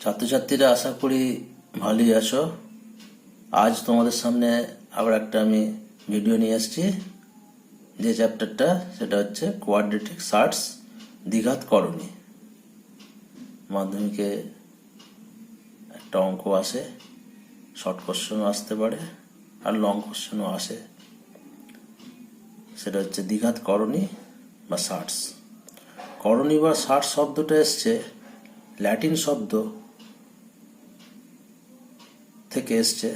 ছাত্রছাত্রীরা আশা করি ভালোই আছো। আজ তোমাদের সামনে আবার একটা আমি ভিডিও নিয়ে এসেছি। যে চ্যাপ্টারটা সেটা হচ্ছে কোয়াড্রেটিক সার্টস, দ্বিঘাত করণী। মাধ্যমিকে একটা অঙ্ক আসে, শর্ট কোশ্চেনও আসতে পারে আর লং কোশ্চেনও আসে। সেটা হচ্ছে দ্বিঘাত করণী বা সার্টস। করণী বা সার্টস শব্দটা এসছে ল্যাটিন শব্দ থেকে এসছে।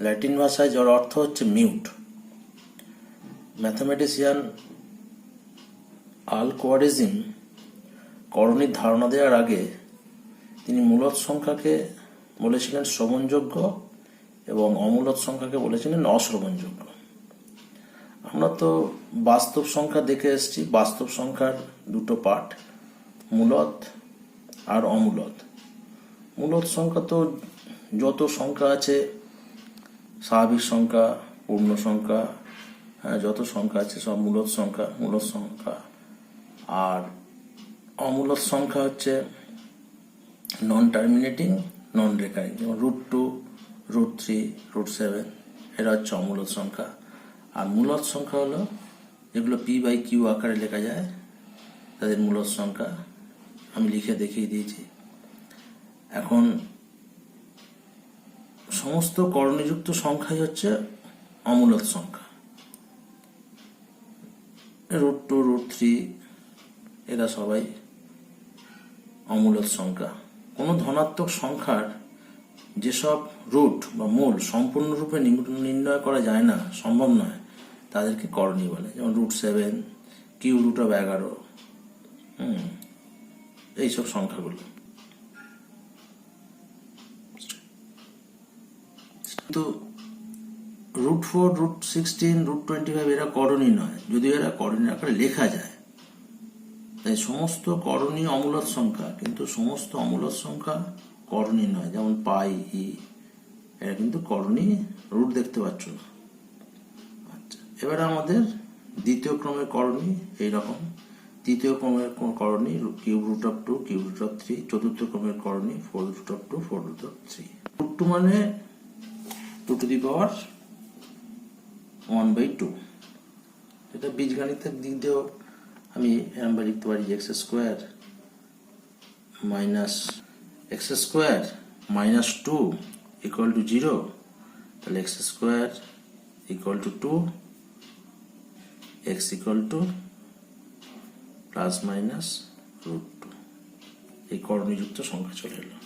ল্যাটিন ভাষায় যার অর্থ হচ্ছে মিউট। ম্যাথামেটিশিয়ান আল-খোয়ারিজমি করণীর ধারণা দেওয়ার আগে তিনি মূলদ সংখ্যাকে বলেছিলেন শ্রবণযোগ্য এবং অমূলদ সংখ্যাকে বলেছিলেন অশ্রবণযোগ্য। আমরা তো বাস্তব সংখ্যা দেখে এসেছি। বাস্তব সংখ্যার দুটো পার্ট, মূলদ আর অমূলদ। মূলদ সংখ্যা তো যত সংখ্যা আছে, স্বাভাবিক সংখ্যা, পূর্ণ সংখ্যা, যত সংখ্যা আছে সব মূলদ সংখ্যা। আর অমূলদ সংখ্যা হচ্ছে নন টার্মিনেটিং, নন রেকারিং, যেমন √2, √3, √7, এরা হচ্ছে অমূলদ সংখ্যা। আর মূলদ সংখ্যা হলো যেগুলো p/q আকারে লেখা যায়, তাদের মূলদ সংখ্যা আমি লিখে দেখিয়ে দিয়েছি। এখন সমস্ত করণীযুক্ত সংখ্যাই হচ্ছে অমূলদ সংখ্যা। √2, √3 এরা সবাই অমূলদ সংখ্যা। কোনো ধনাত্মক সংখ্যার যেসব রুট বা মূল সম্পূর্ণরূপে নির্ণয় করা যায় না, সম্ভব নয়, তাদেরকে করণী বলে। যেমন √7, q√11, এইসব সংখ্যাগুলো। কিন্তু √4, √16, √25 এরা করণী নয়, যদিও এরা করণী আকারে লেখা যায়। তাই সমস্ত করণী অমূলদ সংখ্যা, কিন্তু সমস্ত অমূলদ সংখ্যা করণী নয়। যেমন পাই, এরা কিন্তু করণী, রুট দেখতে পাচ্ছ না। আচ্ছা, এবারে আমাদের দ্বিতীয় ক্রমের করণী এইরকম। তৃতীয় ক্রমের করণী √2, √3, চতুর্থ ক্রমের করণী 4√2, 4√3। √2 মানে 2⁻1/2। এটা বীজগণিতের দিক দিয়েও আমি এরকম লিখতে পারি x² - 2 = 0। তাহলে x² = 2, x = ±√2। এই করণীযুক্ত সংখ্যা চলে এলো।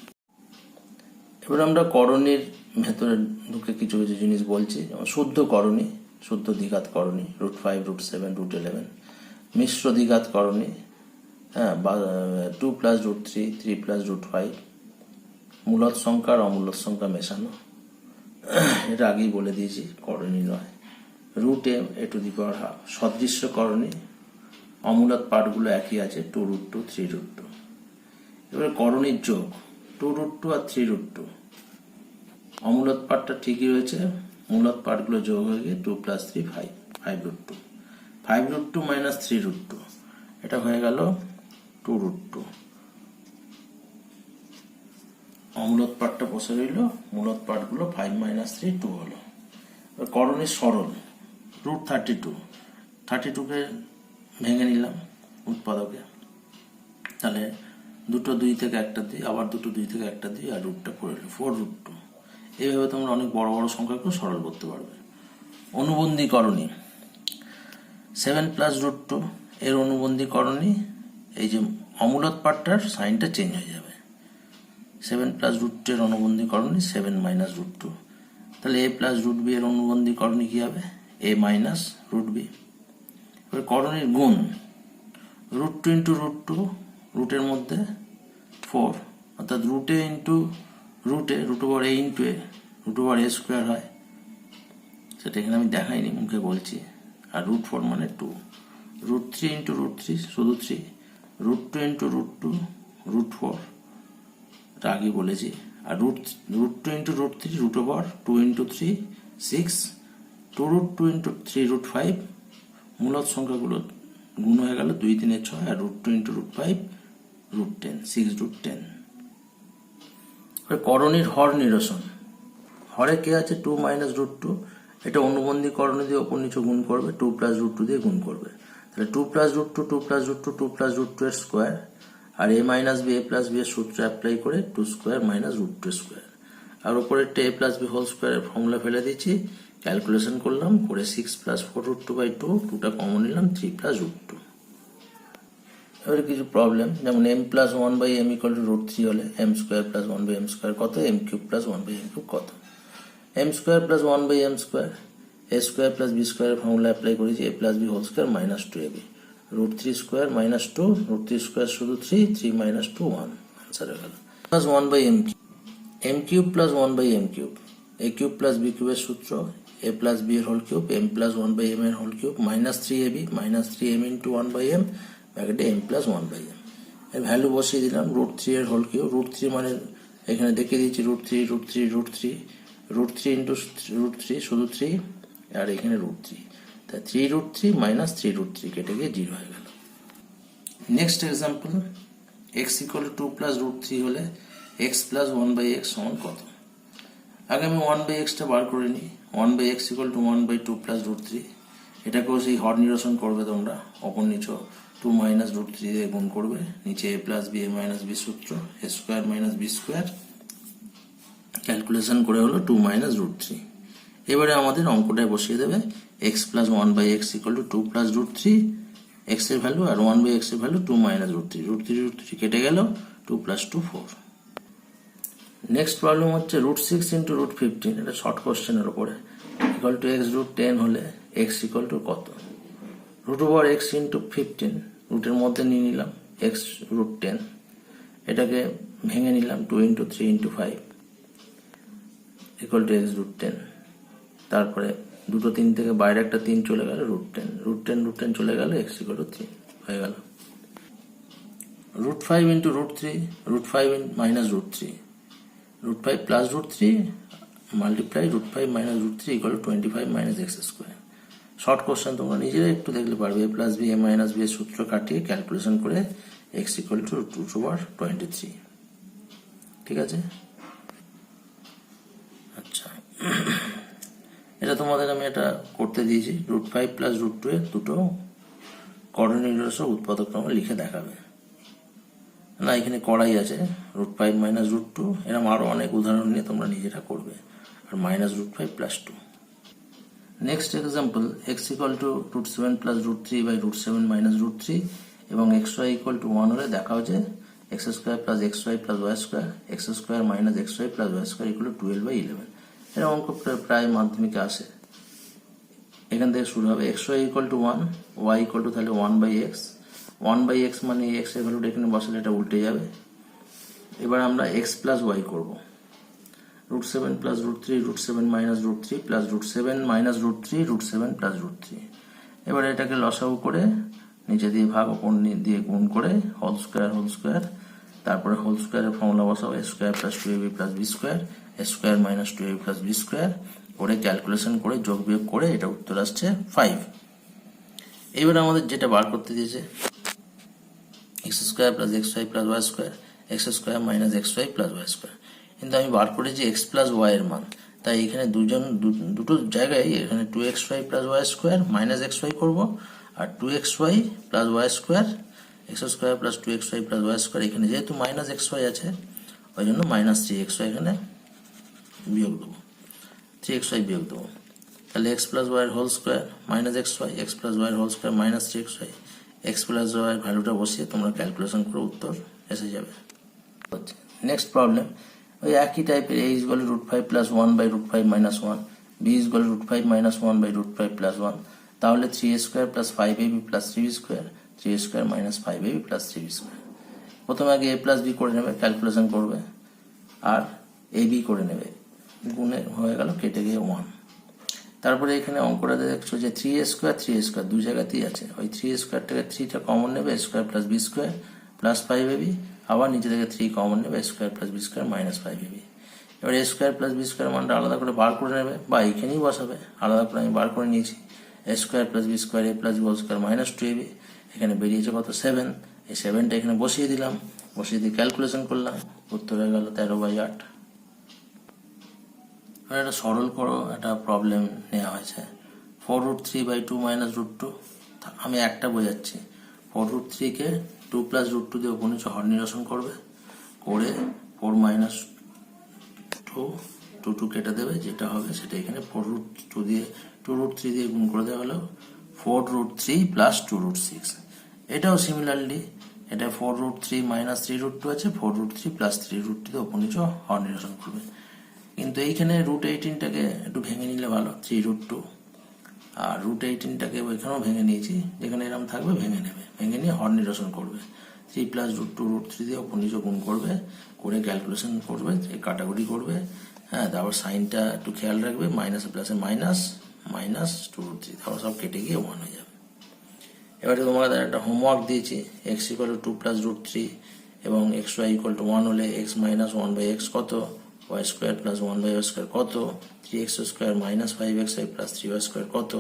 এবার আমরা করণীর ভেতরে ঢুকে কিছু কিছু জিনিস বলছি। যেমন শুদ্ধ করণী, শুদ্ধ দ্বিঘাত করণী, √5, √7, √11। মিশ্র দ্বিঘাত করণী, 2 + √3, 3 + √5। মূলদ সংখ্যা আর অমূলদ সংখ্যা মেশানো, এটা আগেই বলে দিয়েছি, করণী নয়। √a², সদৃশ্য করণী, অমূলদ পার্টগুলো একই আছে, 2√2, 3√2। এবারে করণীর যোগ, 2√2 আর 3√2। অমূলদ পার্টটা ঠিকই রয়েছে, মূলদ পার্টগুলো যোগ হয়ে গিয়ে 2 + 3, 5√2। 5√2 - 3√2, এটা হয়ে গেল 2√2। অমূলদ পার্টটা বসে রইল, মূলদ পার্টগুলো 5 - 3, 2 হলো। করণীর সরল, √32, 32কে ভেঙে নিলাম উৎপাদকে। তাহলে দুটো 2 থেকে একটা দিই, আবার দুটো 2 থেকে একটা দিই, আর রুটটা পড়ে এলো 4√2। এইভাবে তোমরা অনেক বড় বড় সংখ্যাকেও সরল করতে পারবে। অনুবন্ধী করণী, 7 + √2 এর অনুবন্ধী করণী, এই যে অমূলদ পার্টটার সাইনটা চেঞ্জ হয়ে যাবে। 7 + √2 এর অনুবন্ধী করণী 7 - √2। তাহলে a + √b এর অনুবন্ধী করণী কি হবে? a - √b। এবার করণীর গুণ, √2 × √2, রুটের মধ্যে 4, অর্থাৎ √a × √a, √a × a, √a² হয়। সেটা এখানে আমি দেখাইনি, মুখে বলছি। আর √4 মানে 2, √3 × √3 শুধু 3, √2 × √2, √4, এটা আগে বলেছি। আর √2 × √3, √2 × 3, 6, 2√2 × 3, √5। মূলদ সংখ্যাগুলো গুণ হয়ে গেল 2 × 3 = 6, আর √2 × √5, √10, 6√10। করণীর হর নিরসন। হরে কে আছে 2 মাইনাস রুট টু, এটা অনুবন্ধী করণী দিয়ে ওপর নিচে গুণ করবে, 2 প্লাস রুট টু দিয়ে গুণ করবে। তাহলে 2 plus root two 2 plus root two 2 plus root two এর স্কোয়ার, আর A minus B A plus B এর সূত্র অ্যাপ্লাই করে 2 square minus root two square, আর উপরে এ প্লাস বি হোল স্কোয়ারের ফর্মুলা ফেলে দিচ্ছি, ক্যালকুলেশন করলাম করে 6 প্লাস 4 রুট টু বাই 2, 2টা কমন নিলাম, 3 প্লাস রুট টু। এবারে কিছু প্রবলেম, যেমন M plus 1 by M equal to root 3 হলে M square plus 1 by M square কত, M cube plus 1 by M cube কত। M square plus 1 by M square, A square plus B স্কোয়ারের formula apply করেছি, A plus B whole square minus 2 AB, root 3 square minus 2, root 3 square শুধু 3, 3 minus 2 1, answer হয়ে গেল। Plus 1 by M cube, M cube plus 1 by M cube, A cube plus B কিউবের সূত্র A plus B এর whole cube M plus 1 by M এর whole cube minus 3 AB minus 3 M into 1 by M ব্র্যাকেটে M plus 1 by M. এর value বসিয়ে দিলাম, root 3 এর whole cube, root 3 মানে এখানে দেখিয়ে দিচ্ছি root 3 root 3 root 3, root 3 into root 3 শুধু 3, আর এখানে রুট 3, তাই 3 রুট 3 মাইনাস 3 রুট 3 কেটে গিয়ে 0 হয়ে গেল। Next example, x equal to 2 plus root 3 হলে এক্স প্লাস 1 বাই এক্স সমান কত। আগে আমি 1 বাই এক্সটা বার করে নিই, 1 by x equal to 1 by 2 plus root 3, এটাকেও সেই হর নিরসন করবে তোমরা, অপর নিচে 2 মাইনাস রুট 3 দিয়ে গুণ করবে, নিচে A plus B A minus B সূত্র A square minus B square, calculation করে হলো 2 মাইনাস রুট 3। এবারে আমাদের অঙ্কটায় বসিয়ে দেবে x plus 1 by x equal to 2 plus root 3, x এর ভ্যালু আর 1 বাই এক্স এর value 2 minus root 3, root 3 root 3 কেটে গেল, 2 প্লাস 2 4। নেক্সট প্রবলেম হচ্ছে রুট 6 ইন্টু রুট 15, এটা শর্ট কোশ্চেনের উপরে, ইকুয়াল টু এক্স রুট 10 হলে এক্স ইকুয়াল টু কত। রুট ওভার এক্স ইন্টু 15, রুটের মধ্যে নিয়ে নিলাম এক্স রুট 10, এটাকে ভেঙে নিলাম 2 into 3 into 5 equal to x root 10, তারপরে দুটো 3 থেকে বাইরে একটা 3 চলে গেল, রুট 10 রুট 10 রুট 10 চলে গেল, এক্স ইকুয়াল টু 3 হয়ে গেল। Root 5 into root 3, root 5 minus root 3, root 5 plus root 3 multiply root 5 minus root 3 equal to 25 minus x square। Short question, তোমরা নিজেরা একটু দেখলে পারবে, a plus B A minus B এর সূত্র কাটিয়ে ক্যালকুলেশন করে x equal to root over 23। ঠিক আছে, আচ্ছা এটা তোমাদের আমি এটা করতে দিয়েছি, রুট 5 প্লাস রুট 2 এর দুটো করণীয় নিরসন উৎপাদক ক্রমে লিখে দেখাবে। না, এখানে করাই আছে, রুট 5 মাইনাস রুট 2, এরকম আরো অনেক উদাহরণ নিয়ে তোমরা নিজেরা করবে, আর minus root 5 plus 2। Next example, x equal to root 7 plus root 3 by root 7 minus root 3 এবং এক্স ওয়াই ইকুয়াল টু 1 হলে দেখা হচ্ছে x square plus x y plus y square, x square minus x y plus y square equal to 12 by 11। এর অঙ্ক প্রায় মাধ্যমিকে আসে। এখান থেকে শুরু হবে, x y equal to 1, y equal to তাহলে 1 বাই এক্স, 1 বাই এক্স মানে এক্স এর ভ্যালুটা এখানে বসালে এটা উল্টে যাবে। এবার আমরা এক্স প্লাস ওয়াই করবো, root 7 plus root 3 root 7 minus root 3 plus root 7 minus root 3 root 7 plus root 3। এবার এটাকে লসাগু করে নিচে দিয়ে ভাগ ওপর দিয়ে গুণ করে হোল স্কোয়ার, তারপরে হোল স্কোয়ারের ফর্মুলা বসাবো A square plus 2ab plus B square, A square minus 2ab plus B square করে ক্যালকুলেশন করে যোগ বিয়োগ করে এটা উত্তর আসছে 5। এবার আমাদের যেটা বার করতে দিয়েছে x square plus x y plus y square, x square minus x y plus y square, কিন্তু আমি বার করেছি এক্স প্লাস ওয়াই এর মান, তাই এখানে দুটো জায়গায় এখানে 2xy plus y square minus x y করবো, আর 2xy plus y square x square plus 2xy plus y square, এখানে যেহেতু মাইনাস এক্স ওয়াই আছে ওই জন্য মাইনাস 3xy এখানে বিয়োগ দেবো, 3xy বিয়োগ দেবো, তাহলে x plus y whole square minus x y, x plus y whole square minus 3xy, x plus y ভ্যালুটা বসিয়ে তোমরা ক্যালকুলেশন করে উত্তর এসে যাবে। নেক্সট প্রবলেম, ওই একই টাইপের, a is equal to root 5 plus 1 by root 5 minus 1, b is equal to root 5 minus 1 by root 5 plus 1, তাহলে 3a square plus 5ab plus 3b square, 3a square minus 5ab plus 3b square. প্রথমে আগে a plus b করে নেবে, calculation করবে, আর ab করে নেবে, গুণে হয়ে গেল কেটে গিয়ে 1। তারপরে এখানে অঙ্কটা দেখছো যে 3a স্কোয়ার দু জায়গাতেই আছে, ওই 3a স্কোয়ারটাকে 3টা কমন নেবে, square plus b square plus 5ab, আবার নিচে থেকে 3 কমন নেবে, square plus b square minus 5ab। এবার a square plus b square মানটা আলাদা করে বার করে নেবে, বা এখানেই বসাবে, আলাদা করে আমি বার করে নিয়েছি, a square plus b square a plus b whole square minus 2ab, এখানে বেরিয়েছে কত 7, এই 7টা এখানে বসিয়ে দিলাম, বসিয়ে দিয়ে ক্যালকুলেশন করলাম, উত্তর হয়ে গেল 13/8। এটা সরল করো, একটা প্রবলেম নেওয়া হয়েছে। 4√3/2 - √2, আমি একটা বোঝাচ্ছি। 4√3-কে 2 + √2 দিয়ে উপনিচ হর নিরসন করবে, করে 4 - 2 2 কেটে দেবে, যেটা হবে সেটা এখানে 4√2 দিয়ে 2√3 দিয়ে গুণ করে দেওয়া হলো 4√3 + 2√6। এটাও সিমিলারলি, এটা 4√3 - 3√2 আছে, 4√3 + 3√2 দিয়ে উপনিচ হর নিরসন করবে। কিন্তু এইখানে √18টাকে একটু ভেঙে নিলে ভালো, 3√2, আর √18টাকে ওইখানেও ভেঙে নিয়েছি, যেখানে এরকম থাকবে ভেঙে নেবে, ভেঙে নিয়ে হর নিরসন করবে। 3 + √2√3 দিয়ে উপনিচ গুণ করবে, করে ক্যালকুলেশন করবে, কাটাকুটি করবে। হ্যাঁ, তারপর সাইনটা একটু খেয়াল রাখবে, মাইনাসে প্লাসে মাইনাস, -2√3, তারপর সব কেটে গিয়ে 1 হয়ে যাবে। এবারে তোমাকে একটা হোমওয়ার্ক দিয়েছি, x = 2 + √3 এবং xy = 1 হলে x - 1/x কত, y² + 1/y² কত, 3x² - 5xy + 3y² কত,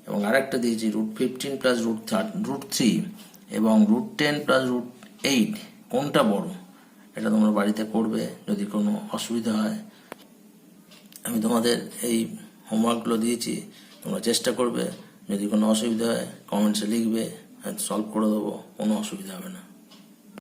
এবং আরেকটা দিয়েছি √15 + √3 এবং √10 + √8 কোনটা বড়। এটা তোমরা বাড়িতে করবে, যদি কোনো অসুবিধা হয়। আমি তোমাদের এই হোমওয়ার্কগুলো দিয়েছি, তোমরা চেষ্টা করবে। যদি কোনো অসুবিধা হয় কমেন্টসে লিখবে, সলভ করে দেবো, কোনো অসুবিধা হবে না।